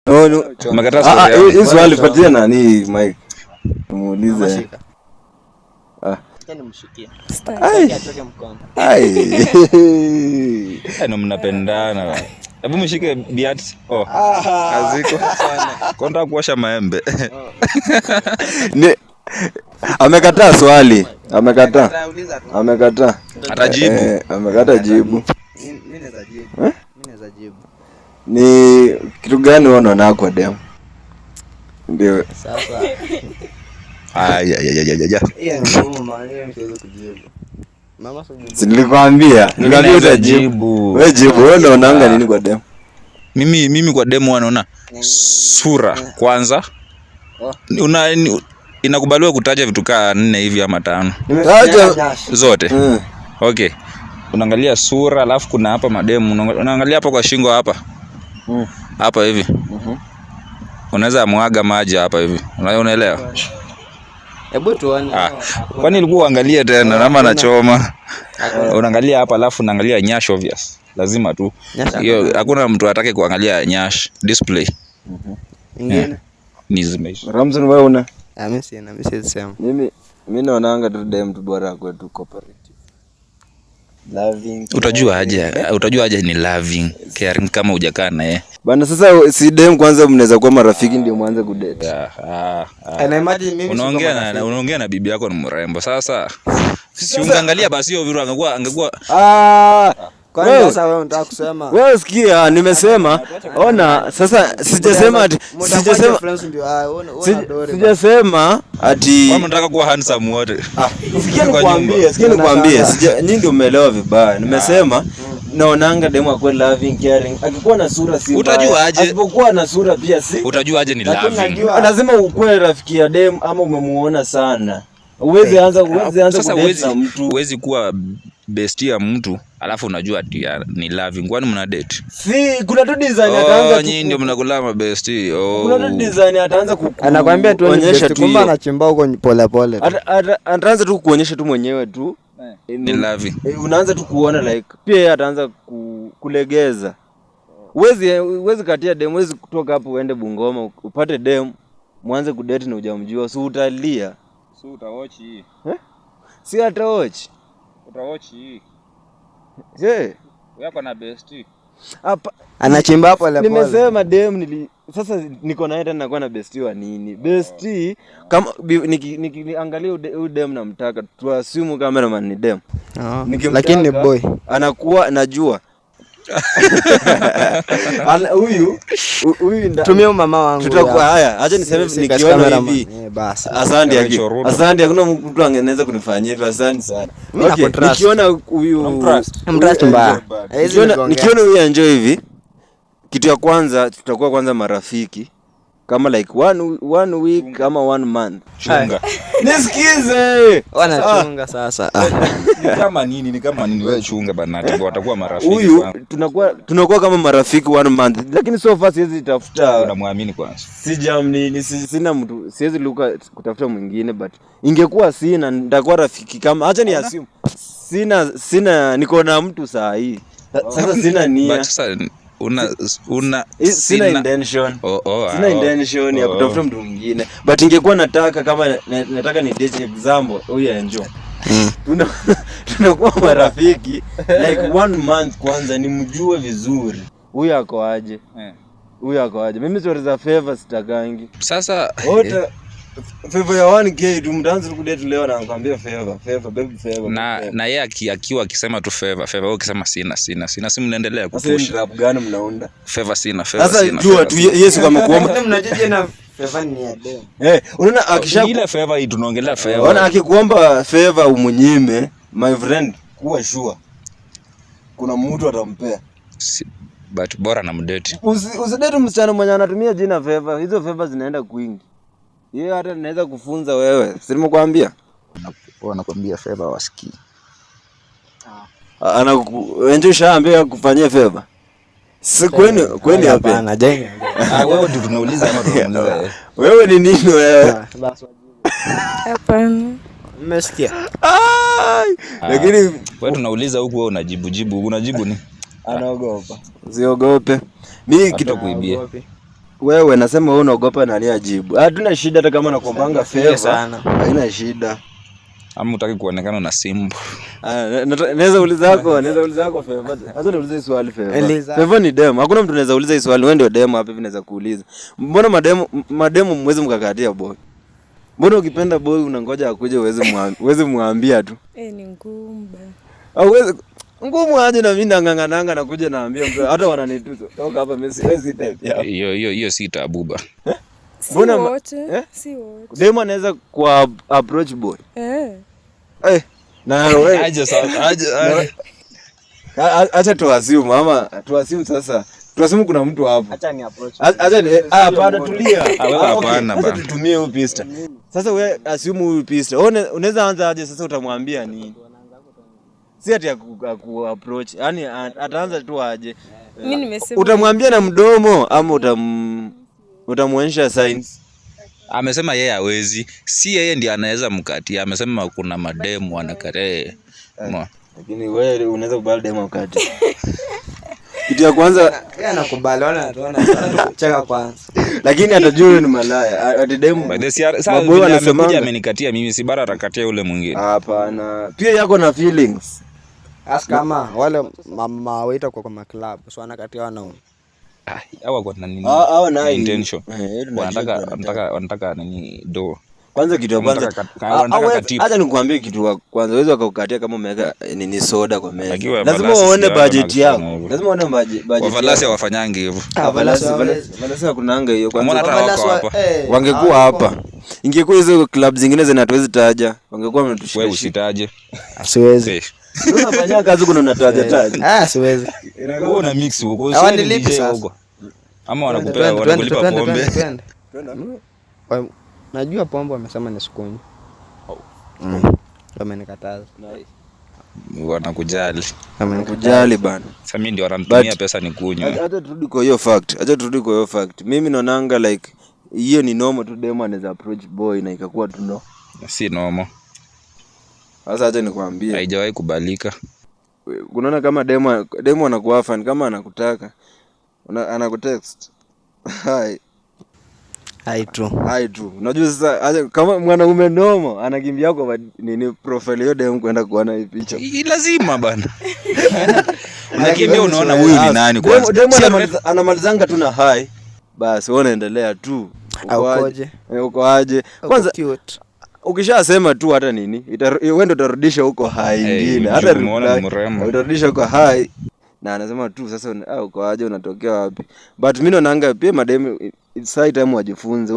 No. Umekataa hii swali patia nani Mike? Muulize. Nimshikie. Atoke mkono. Ndio mnapendana. Hebu mshike biat. Aziko sana. Konta kuosha maembe. Amekataa swali. Amekataa. Atajibu. Amekataa jibu. Mimi naweza jibu. Ni kitu gani unaona kwa dem? Ndio. Sasa. Ya. Mama nilikwambia utajibu. Wewe jibu, wewe unaona nini kwa dem? Mimi kwa dem wanaona sura kwanza. Inakubaliwa kutaja vitu kaa 4 hivi ama 5. Taja zote. Okay. Unaangalia sura, alafu kuna hapa mademu, unaangalia hapa kwa shingo hapa. Hapa hivi. Unaweza mwaga maji hapa hivi. Unaelewa? Hebu tuone. Kwani ilikuwa uangalie tena kama anachoma. Unaangalia hapa alafu unaangalia nyash obvious. Lazima tu. Hiyo hakuna mtu atake kuangalia nyash display. Ingine. Ni zimeisha. Ramzan wewe una? Mimi si sema. Mimi naonaanga tu dem tu bora kwetu cooperative. Loving. Utajua aje ni loving, caring kama hujakaa naye. Bana sasa si dem kwanza mnaweza kuwa marafiki ndio mwanze kudate. Ana imagine mimi unaongea na bibi yako ni mrembo. Sasa sisi ungeangalia basi hiyo vitu angekuwa Kwa nini sasa wewe unataka kusema? Wewe sikia, nimesema ona sasa sijasema ati sijasema ati kama unataka kuwa handsome wote. Sikia nikwambie, nyinyi ndio umeelewa vibaya. Nimesema naonanga demu akwe loving caring. Akikuwa na sura si utajua aje? Asipokuwa na sura pia si utajua aje ni loving. Lazima ukue rafiki ya demu ama umemuona sana. Uweze anza kudate na mtu. Uwezi kuwa bestie ya mtu alafu unajua ati ni loving. Kwani mna date? Si kuna tu design ataanza nyinyi ndio mnakula bestie. Kuna tu design ataanza anakuambia tu onyesha tu kwamba anachimba huko pole pole. Ataanza tu kuonyesha tu mwenyewe tu ni loving. Unaanza tu kuona like pia yeye ataanza kulegeza. Uwezi katia dem, uwezi kutoka hapo uende Bungoma upate dem mwanze kudate na hujamjua, si utalia. Si utawatch hii. Si atawatch. Utawatch hii. Wewe na bestie. Hapa anachimba hapo pole pole. Nimesema dem sasa niko naye tena nakuwa na bestie wa nini? Bestie kama nikiangalia dem namtaka tu assume cameraman ni dem. Lakini ni boy. Anakuwa najua. Huyu tumia mama wangu. Tutakuwa haya. Acha niseme nikiona hivi. Basi. Asante hakuna mtu angeneza kunifanyia hivyo. Asante sana. Okay, nikiona huyu mtrust mbaya. Nikiona huyu enjoy hivi. Kitu ya kwanza tutakuwa kwanza marafiki. Kama like one week kama 1 month. Chunga. Nisikize. Wanachunga sasa. Ni kama nini wewe chunga bana, watakuwa marafiki. Huyu tunakuwa kama marafiki 1 month. Lakini so far siwezi tafuta. Unamwamini kwanza. Sina mtu, siwezi luka kutafuta mwingine but ingekuwa sina nitakuwa rafiki kama acha ni assume. Sina niko na mtu saa hii. Sasa sina nia. But sasa sina intention. Sina intention ya kutafuta mtu mwingine. But ingekuwa nataka kama nataka ni date example, huyu enjoy. Tunakuwa marafiki like 1 month kwanza nimjue vizuri. Huyu ako aje? Mimi stories za favor sitakangi. Sasa favor ya 1k tu mtaanza kudate leo na nakwambia favor baby favor. Na yeye akiwa akisema tu favor wewe ukisema sina si mnaendelea kupush. Sasa rap gani mnaunda? Favor sina. Sasa jua tu Yesu kama kuomba. Mnajeje na favor ni ya dem. Unaona akisha ile favor hii tunaongelea favor. Unaona akikuomba favor umunyime, my friend, kuwa sure kuna mtu atampea. But bora na mdate. Usidate msichana mwenye anatumia jina favor. Hizo favor zinaenda kwingi. Yeye hata naweza kufunza wewe. Si nimekwambia? Wanakuambia favor wasikii. Enjoy shaambia kufanyia favor. Si kwani hapa. Wewe ndio tunauliza ama tunauliza wewe ni nini wewe? Hapana. Mmesikia? Lakini wewe tunauliza huku wewe unajibu ni? Anaogopa. Usiogope. Mimi kitu kuibia. wewe nasema wewe unaogopa nani ajibu. Hatuna shida hata kama nakuombanga favor sana. Haina shida. Ama utaki kuonekana na simbo. Naweza uliza yako favor. Sasa niulize swali favor. Favor ni demo. Hakuna mtu anaweza uliza swali. Wewe ndio demo hapa hivi naweza kuuliza. Mbona mademo mwezi mkakatia boy? Mbona ukipenda boy unangoja akuje uweze muambia tu? Ni ngumu bana. Hauwezi ngumu aje na mimi nang'ang'ananga na kuja naambia mtu hata wananituza. Toka hapa mimi siwezi type yao. Hiyo si tabu ba. Mbona wote? Si wote. Demo anaweza kwa approach boy. Na wewe aje sasa. Acha tuasimu mama, tuasimu sasa. Tuasimu kuna mtu hapo. Acha ni approach. Acha hapana tulia. Hapana bana. Acha tutumie huyu pista. Sasa wewe assume huyu pista. Unaweza anza aje sasa utamwambia nini? Si ati ya ku approach. Yaani ataanza tu aje. Mimi nimesema. Utamwambia na mdomo ama utamuonyesha signs? Amesema yeye hawezi. Si yeye ndiye anaweza mkatia. Amesema kuna mademu anakataa. Lakini wewe unaweza kubali demo mkati. Kitu ya kwanza yeye anakubali, anaona cheka kwanza. Lakini atajua ni malaya. Ati demo. Sasa amekuja amenikatia mimi, si bara atakatia yule mwingine. Hapana. Pia yako na feelings. Kama wale mama waita kwa club, so anakatia wanaume. Hawa kwa nini? Hawa na intention. Wanataka nini do. Kwanza kitu ya kwanza acha nikwambie kitu ya kwanza, uwezo akakukatia kama umeweka nini soda kwa meza. Lazima uone budget yako. Lazima uone budget. Wavalasi wafanyangi hivyo. Wavalasi kunaanga hiyo kwanza. Hapa. Wangekuwa hapa. Ingekuwa hizo club zingine zinatuwezi taja. Wangekuwa wametushika. Wewe usitaje. Siwezi. Unafanya kazi kuna unataja. Siwezi. Wewe una mix huko. Hawanipi sasa. Ama wanakulipa pombe. Najua pombe wamesema nisikunywe. Wamenikataza. Wanakujali bana. Sasa mimi ndio wananitumia pesa nikunywe. Hata turudi kwa hiyo fact. Mimi naonanga like hiyo ni normal tu, demo anaweza approach boy na ikakuwa tu no. Si normal. Sasa acha nikwambie. Haijawahi kubalika. Unaona kama demo anakuwa fan, kama anakutaka anakutext. Hai tu. Unajua sasa kama mwanaume nomo anakimbia kwa nini profile hiyo demo kwenda kuona hii picha. Lazima bana. Unakimbia unaona huyu ni nani kwanza. Demo anamalizanga tu na hai. Basi wewe unaendelea tu. Uko aje? Kwanza ukishasema tu hata nini, wewe ndio utarudisha huko hai nyingine. Hata utarudisha huko hai. Na anasema tu sasa uko aje, unatokea wapi? But mimi naonanga pia mademu it's high time wajifunze.